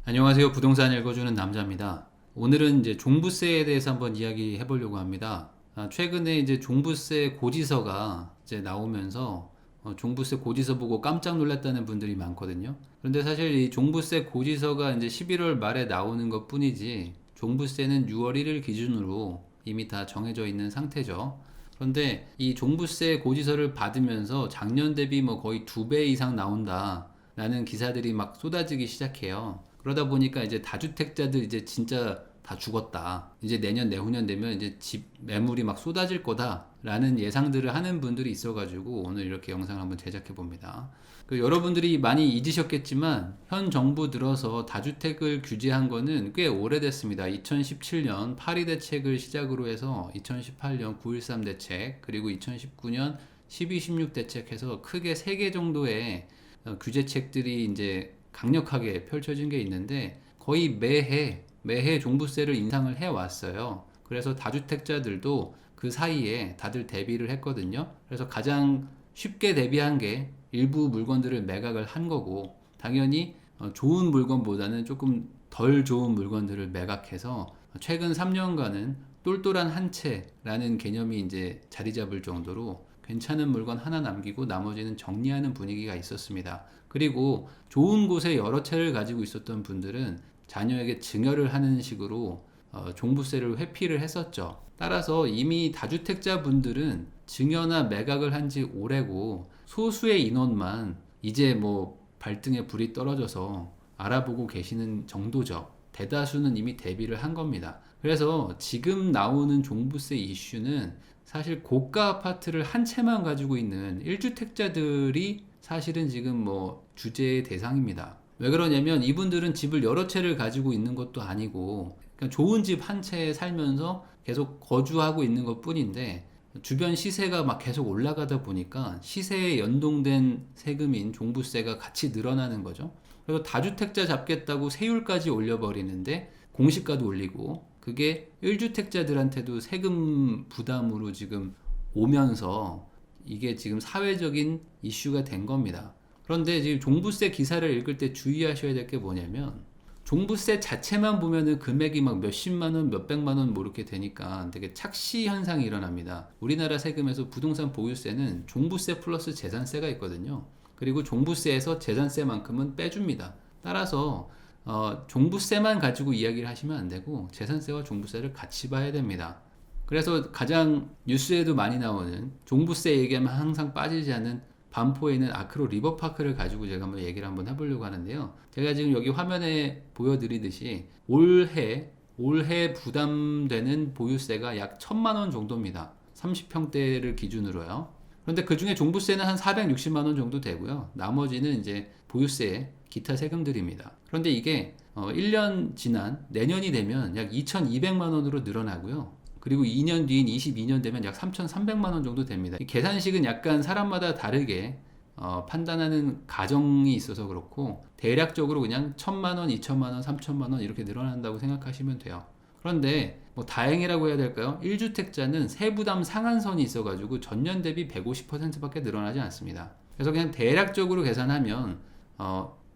안녕하세요. 부동산 읽어주는 남자입니다. 오늘은 이제 종부세에 대해서 한번 이야기해 보려고 합니다. 최근에 이제 종부세 고지서가 이제 나오면서 종부세 고지서 보고 깜짝 놀랐다는 분들이 많거든요. 그런데 사실 이 종부세 고지서가 이제 11월 말에 나오는 것 뿐이지 종부세는 6월 1일 기준으로 이미 다 정해져 있는 상태죠. 그런데 이 종부세 고지서를 받으면서 작년 대비 뭐 거의 2배 이상 나온다 라는 기사들이 막 쏟아지기 시작해요. 그러다 보니까 이제 다주택자들 이제 진짜 다 죽었다. 이제 내년 내후년 되면 이제 집 매물이 막 쏟아질 거다라는 예상들을 하는 분들이 있어가지고 오늘 이렇게 영상을 한번 제작해 봅니다. 여러분들이 많이 잊으셨겠지만 현 정부 들어서 다주택을 규제한 거는 꽤 오래됐습니다. 2017년 파리 대책을 시작으로 해서 2018년 9.13 대책 그리고 2019년 12.16 대책해서 크게 3개 정도의 규제책들이 이제 강력하게 펼쳐진 게 있는데 거의 매해 종부세를 인상을 해 왔어요. 그래서 다주택자들도 그 사이에 다들 대비를 했거든요. 그래서 가장 쉽게 대비한 게 일부 물건들을 매각을 한 거고, 당연히 좋은 물건보다는 조금 덜 좋은 물건들을 매각해서 최근 3년간은 똘똘한 한 채라는 개념이 이제 자리 잡을 정도로 괜찮은 물건 하나 남기고 나머지는 정리하는 분위기가 있었습니다. 그리고 좋은 곳에 여러 채를 가지고 있었던 분들은 자녀에게 증여를 하는 식으로 종부세를 회피를 했었죠. 따라서 이미 다주택자 분들은 증여나 매각을 한 지 오래고, 소수의 인원만 이제 뭐 발등에 불이 떨어져서 알아보고 계시는 정도죠. 대다수는 이미 대비를 한 겁니다. 그래서 지금 나오는 종부세 이슈는 사실 고가 아파트를 한 채만 가지고 있는 1주택자들이 사실은 지금 뭐 주제의 대상입니다. 왜 그러냐면 이분들은 집을 여러 채를 가지고 있는 것도 아니고 그냥 좋은 집 한 채에 살면서 계속 거주하고 있는 것 뿐인데, 주변 시세가 막 계속 올라가다 보니까 시세에 연동된 세금인 종부세가 같이 늘어나는 거죠. 그래서 다주택자 잡겠다고 세율까지 올려버리는데 공시가도 올리고, 그게 1주택자들한테도 세금 부담으로 지금 오면서 이게 지금 사회적인 이슈가 된 겁니다. 그런데 지금 종부세 기사를 읽을 때 주의하셔야 될 게 뭐냐면, 종부세 자체만 보면은 금액이 막 몇십만 원, 몇백만 원 뭐 이렇게 되니까 되게 착시 현상이 일어납니다. 우리나라 세금에서 부동산 보유세는 종부세 플러스 재산세가 있거든요. 그리고 종부세에서 재산세만큼은 빼줍니다. 따라서 종부세만 가지고 이야기를 하시면 안 되고 재산세와 종부세를 같이 봐야 됩니다. 그래서 가장 뉴스에도 많이 나오는 종부세 얘기하면 항상 빠지지 않는 반포에 있는 아크로 리버파크를 가지고 제가 한번 얘기를 한번 해보려고 하는데요. 제가 지금 여기 화면에 보여드리듯이 올해 부담되는 보유세가 약 1,000만 원 정도입니다. 30평대를 기준으로요. 그런데 그 중에 종부세는 한 460만 원 정도 되고요. 나머지는 이제 보유세, 기타 세금들입니다. 그런데 이게 1년 지난 내년이 되면 약 2,200만 원으로 늘어나고요. 그리고 2년 뒤인 22년 되면 약 3,300만 원 정도 됩니다. 이 계산식은 약간 사람마다 다르게 판단하는 가정이 있어서 그렇고, 대략적으로 그냥 1,000만 원, 2,000만 원, 3,000만 원 이렇게 늘어난다고 생각하시면 돼요. 그런데 뭐 다행이라고 해야 될까요? 1주택자는 세부담 상한선이 있어가지고 전년 대비 150%밖에 늘어나지 않습니다. 그래서 그냥 대략적으로 계산하면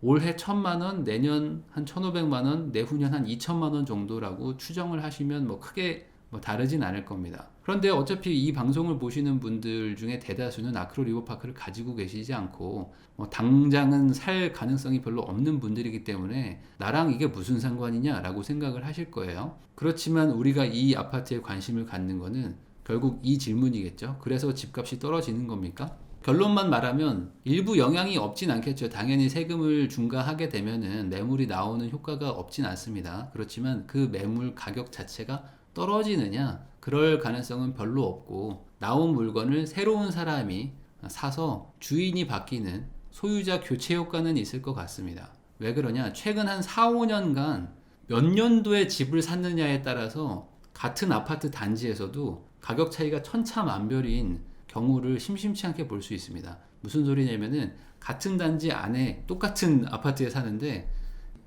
올해 1,000만 원, 내년 한 1,500만 원, 내후년 한 2,000만 원 정도라고 추정을 하시면 뭐 크게 뭐 다르진 않을 겁니다. 그런데 어차피 이 방송을 보시는 분들 중에 대다수는 아크로 리버파크를 가지고 계시지 않고 뭐 당장은 살 가능성이 별로 없는 분들이기 때문에 나랑 이게 무슨 상관이냐라고 생각을 하실 거예요. 그렇지만 우리가 이 아파트에 관심을 갖는 거는 결국 이 질문이겠죠. 그래서 집값이 떨어지는 겁니까? 결론만 말하면 일부 영향이 없진 않겠죠. 당연히 세금을 중과하게 되면은 매물이 나오는 효과가 없진 않습니다. 그렇지만 그 매물 가격 자체가 떨어지느냐? 그럴 가능성은 별로 없고, 나온 물건을 새로운 사람이 사서 주인이 바뀌는 소유자 교체 효과는 있을 것 같습니다. 왜 그러냐? 최근 한 4, 5년간 몇 년도에 집을 샀느냐에 따라서 같은 아파트 단지에서도 가격 차이가 천차만별인 경우를 심심치 않게 볼 수 있습니다. 무슨 소리냐면은 같은 단지 안에 똑같은 아파트에 사는데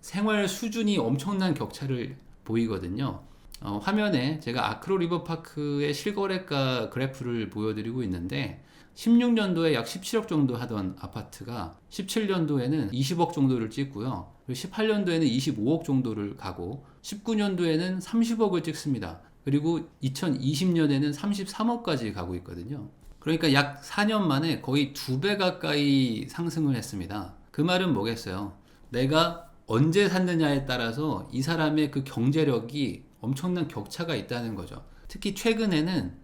생활 수준이 엄청난 격차를 보이거든요. 화면에 제가 아크로 리버파크의 실거래가 그래프를 보여드리고 있는데, 16년도에 약 17억 정도 하던 아파트가 17년도에는 20억 정도를 찍고요. 18년도에는 25억 정도를 가고 19년도에는 30억을 찍습니다. 그리고 2020년에는 33억까지 가고 있거든요. 그러니까 약 4년 만에 거의 2배 가까이 상승을 했습니다. 그 말은 뭐겠어요? 내가 언제 샀느냐에 따라서 이 사람의 그 경제력이 엄청난 격차가 있다는 거죠. 특히 최근에는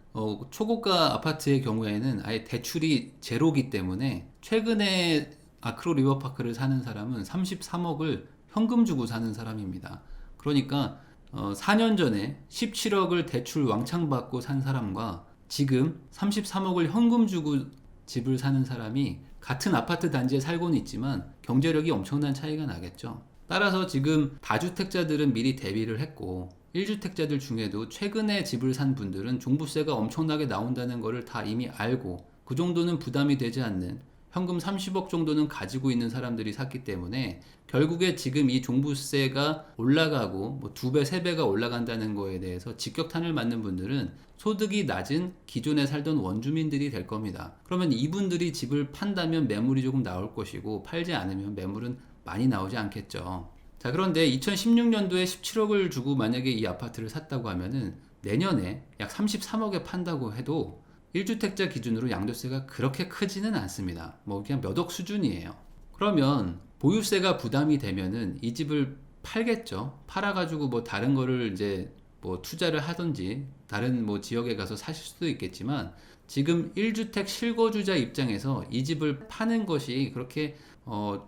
초고가 아파트의 경우에는 아예 대출이 제로기 때문에 최근에 아크로 리버파크를 사는 사람은 33억을 현금 주고 사는 사람입니다. 그러니까 4년 전에 17억을 대출 왕창 받고 산 사람과 지금 33억을 현금 주고 집을 사는 사람이 같은 아파트 단지에 살고는 있지만 경제력이 엄청난 차이가 나겠죠. 따라서 지금 다주택자들은 미리 대비를 했고 1주택자들 중에도 최근에 집을 산 분들은 종부세가 엄청나게 나온다는 것을 다 이미 알고 그 정도는 부담이 되지 않는 현금 30억 정도는 가지고 있는 사람들이 샀기 때문에 결국에 지금 이 종부세가 올라가고 뭐 2배, 3배가 올라간다는 거에 대해서 직격탄을 맞는 분들은 소득이 낮은 기존에 살던 원주민들이 될 겁니다. 그러면 이분들이 집을 판다면 매물이 조금 나올 것이고 팔지 않으면 매물은 많이 나오지 않겠죠. 자, 그런데 2016년도에 17억을 주고 만약에 이 아파트를 샀다고 하면은 내년에 약 33억에 판다고 해도 1주택자 기준으로 양도세가 그렇게 크지는 않습니다. 뭐 그냥 몇 억 수준이에요. 그러면 보유세가 부담이 되면은 이 집을 팔겠죠. 팔아가지고 뭐 다른 거를 이제 뭐 투자를 하든지 다른 뭐 지역에 가서 사실 수도 있겠지만 지금 1주택 실거주자 입장에서 이 집을 파는 것이 그렇게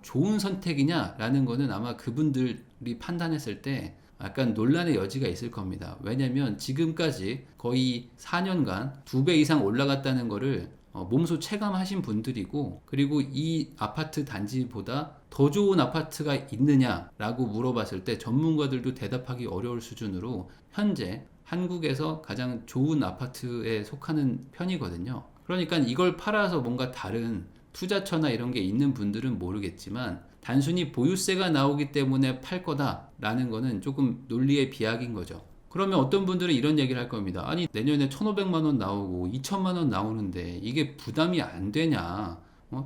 좋은 선택이냐라는 거는 아마 그분들이 판단했을 때 약간 논란의 여지가 있을 겁니다. 왜냐면 지금까지 거의 4년간 2배 이상 올라갔다는 거를 몸소 체감하신 분들이고, 그리고 이 아파트 단지보다 더 좋은 아파트가 있느냐라고 물어봤을 때 전문가들도 대답하기 어려울 수준으로 현재 한국에서 가장 좋은 아파트에 속하는 편이거든요. 그러니까 이걸 팔아서 뭔가 다른 투자처나 이런 게 있는 분들은 모르겠지만 단순히 보유세가 나오기 때문에 팔 거다라는 거는 조금 논리의 비약인 거죠. 그러면 어떤 분들은 이런 얘기를 할 겁니다. 아니 내년에 1,500만 원 나오고 2천만 원 나오는데 이게 부담이 안 되냐.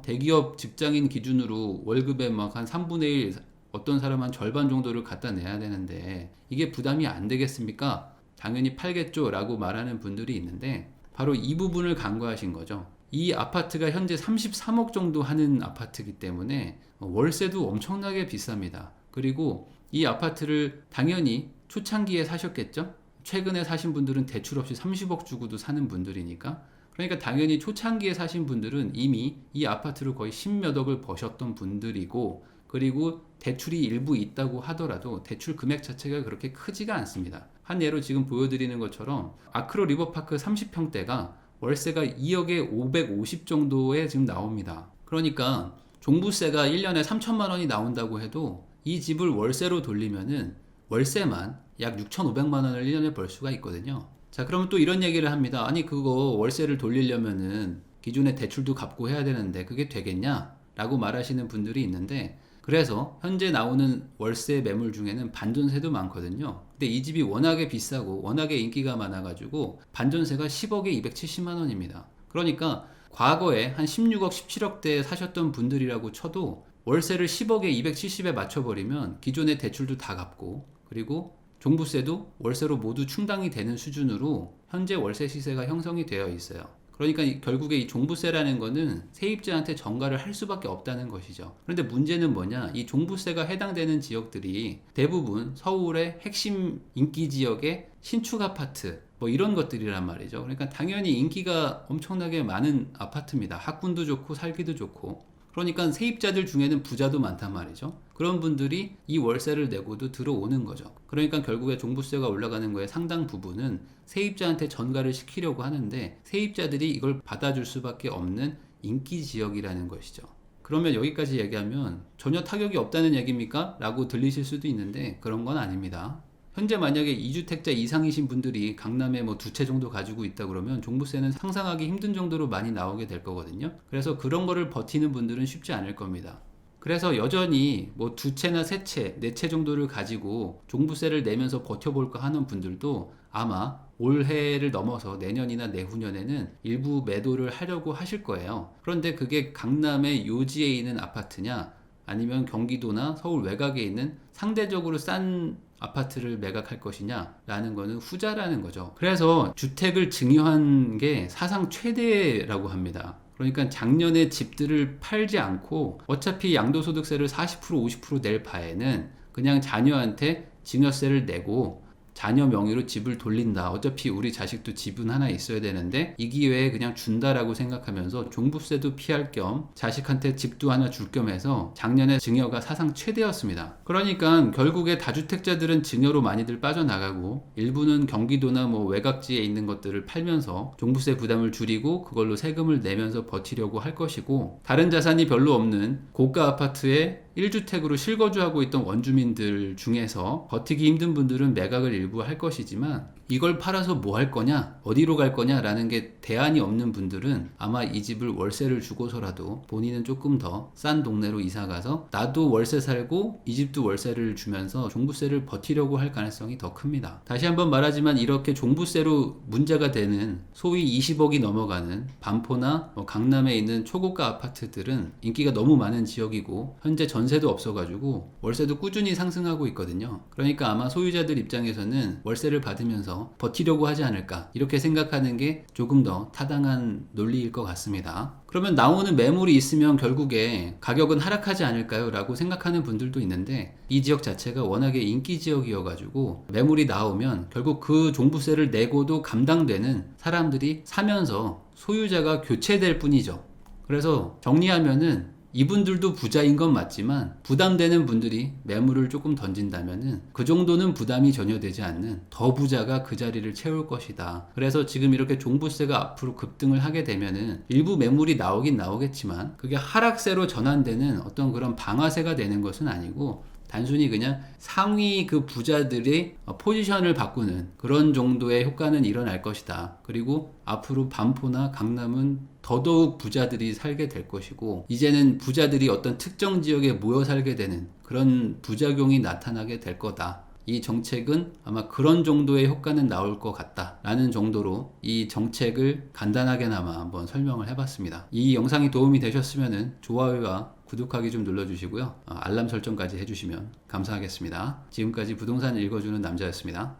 대기업 직장인 기준으로 월급의 막 한 3분의 1, 어떤 사람 한 절반 정도를 갖다 내야 되는데 이게 부담이 안 되겠습니까? 당연히 팔겠죠 라고 말하는 분들이 있는데 바로 이 부분을 간과하신 거죠. 이 아파트가 현재 33억 정도 하는 아파트이기 때문에 월세도 엄청나게 비쌉니다. 그리고 이 아파트를 당연히 초창기에 사셨겠죠? 최근에 사신 분들은 대출 없이 30억 주고도 사는 분들이니까. 그러니까 당연히 초창기에 사신 분들은 이미 이 아파트를 거의 10몇 억을 버셨던 분들이고, 그리고 대출이 일부 있다고 하더라도 대출 금액 자체가 그렇게 크지가 않습니다. 한 예로 지금 보여드리는 것처럼 아크로 리버파크 30평대가 월세가 2억에 550 정도에 지금 나옵니다. 그러니까 종부세가 1년에 3천만 원이 나온다고 해도 이 집을 월세로 돌리면은 월세만 약 6,500만 원을 1년에 벌 수가 있거든요. 자, 그러면 또 이런 얘기를 합니다. 아니 그거 월세를 돌리려면은 기존의 대출도 갚고 해야 되는데 그게 되겠냐? 라고 말하시는 분들이 있는데, 그래서 현재 나오는 월세 매물 중에는 반전세도 많거든요. 근데 이 집이 워낙에 비싸고 워낙에 인기가 많아가지고 반전세가 10억에 270만 원입니다. 그러니까 과거에 한 16억, 17억대에 사셨던 분들이라고 쳐도 월세를 10억에 270에 맞춰버리면 기존의 대출도 다 갚고, 그리고 종부세도 월세로 모두 충당이 되는 수준으로 현재 월세 시세가 형성이 되어 있어요. 그러니까 결국에 이 종부세라는 거는 세입자한테 전가를 할 수밖에 없다는 것이죠. 그런데 문제는 뭐냐? 이 종부세가 해당되는 지역들이 대부분 서울의 핵심 인기 지역의 신축 아파트 뭐 이런 것들이란 말이죠. 그러니까 당연히 인기가 엄청나게 많은 아파트입니다. 학군도 좋고 살기도 좋고. 그러니까 세입자들 중에는 부자도 많단 말이죠. 그런 분들이 이 월세를 내고도 들어오는 거죠. 그러니까 결국에 종부세가 올라가는 거에 상당 부분은 세입자한테 전가를 시키려고 하는데 세입자들이 이걸 받아줄 수밖에 없는 인기 지역이라는 것이죠. 그러면 여기까지 얘기하면 전혀 타격이 없다는 얘기입니까? 라고 들리실 수도 있는데 그런 건 아닙니다. 현재 만약에 2주택자 이상이신 분들이 강남에 뭐 2채 정도 가지고 있다 그러면 종부세는 상상하기 힘든 정도로 많이 나오게 될 거거든요. 그래서 그런 거를 버티는 분들은 쉽지 않을 겁니다. 그래서 여전히 뭐 두 채나 세 채, 네 채 정도를 가지고 종부세를 내면서 버텨볼까 하는 분들도 아마 올해를 넘어서 내년이나 내후년에는 일부 매도를 하려고 하실 거예요. 그런데 그게 강남의 요지에 있는 아파트냐, 아니면 경기도나 서울 외곽에 있는 상대적으로 싼 아파트를 매각할 것이냐 라는 거는 후자라는 거죠. 그래서 주택을 증여한 게 사상 최대라고 합니다. 그러니까 작년에 집들을 팔지 않고 어차피 양도소득세를 40% 50%낼 바에는 그냥 자녀한테 증여세를 내고 자녀 명의로 집을 돌린다. 어차피 우리 자식도 집은 하나 있어야 되는데 이 기회에 그냥 준다라고 생각하면서 종부세도 피할 겸 자식한테 집도 하나 줄 겸 해서 작년에 증여가 사상 최대였습니다. 그러니까 결국에 다주택자들은 증여로 많이들 빠져나가고 일부는 경기도나 뭐 외곽지에 있는 것들을 팔면서 종부세 부담을 줄이고 그걸로 세금을 내면서 버티려고 할 것이고, 다른 자산이 별로 없는 고가 아파트에 1주택으로 실거주하고 있던 원주민들 중에서 버티기 힘든 분들은 매각을 일부 할 것이지만, 이걸 팔아서 뭐 할 거냐, 어디로 갈 거냐 라는 게 대안이 없는 분들은 아마 이 집을 월세를 주고서라도 본인은 조금 더 싼 동네로 이사가서 나도 월세 살고 이 집도 월세를 주면서 종부세를 버티려고 할 가능성이 더 큽니다. 다시 한번 말하지만 이렇게 종부세로 문제가 되는 소위 20억이 넘어가는 반포나 강남에 있는 초고가 아파트들은 인기가 너무 많은 지역이고 현재 전세도 없어가지고 월세도 꾸준히 상승하고 있거든요. 그러니까 아마 소유자들 입장에서는 월세를 받으면서 버티려고 하지 않을까, 이렇게 생각하는 게 조금 더 타당한 논리일 것 같습니다. 그러면 나오는 매물이 있으면 결국에 가격은 하락하지 않을까요? 라고 생각하는 분들도 있는데, 이 지역 자체가 워낙에 인기 지역이어가지고 매물이 나오면 결국 그 종부세를 내고도 감당되는 사람들이 사면서 소유자가 교체될 뿐이죠. 그래서 정리하면은 이분들도 부자인 건 맞지만 부담되는 분들이 매물을 조금 던진다면은 그 정도는 부담이 전혀 되지 않는 더 부자가 그 자리를 채울 것이다. 그래서 지금 이렇게 종부세가 앞으로 급등을 하게 되면은 일부 매물이 나오긴 나오겠지만 그게 하락세로 전환되는 어떤 그런 방아세가 되는 것은 아니고 단순히 그냥 상위 그 부자들의 포지션을 바꾸는 그런 정도의 효과는 일어날 것이다. 그리고 앞으로 반포나 강남은 더더욱 부자들이 살게 될 것이고, 이제는 부자들이 어떤 특정 지역에 모여 살게 되는 그런 부작용이 나타나게 될 거다. 이 정책은 아마 그런 정도의 효과는 나올 것 같다 라는 정도로 이 정책을 간단하게나마 한번 설명을 해봤습니다. 이 영상이 도움이 되셨으면 좋아요와 구독하기 좀 눌러주시고요. 알람 설정까지 해주시면 감사하겠습니다. 지금까지 부동산 읽어주는 남자였습니다.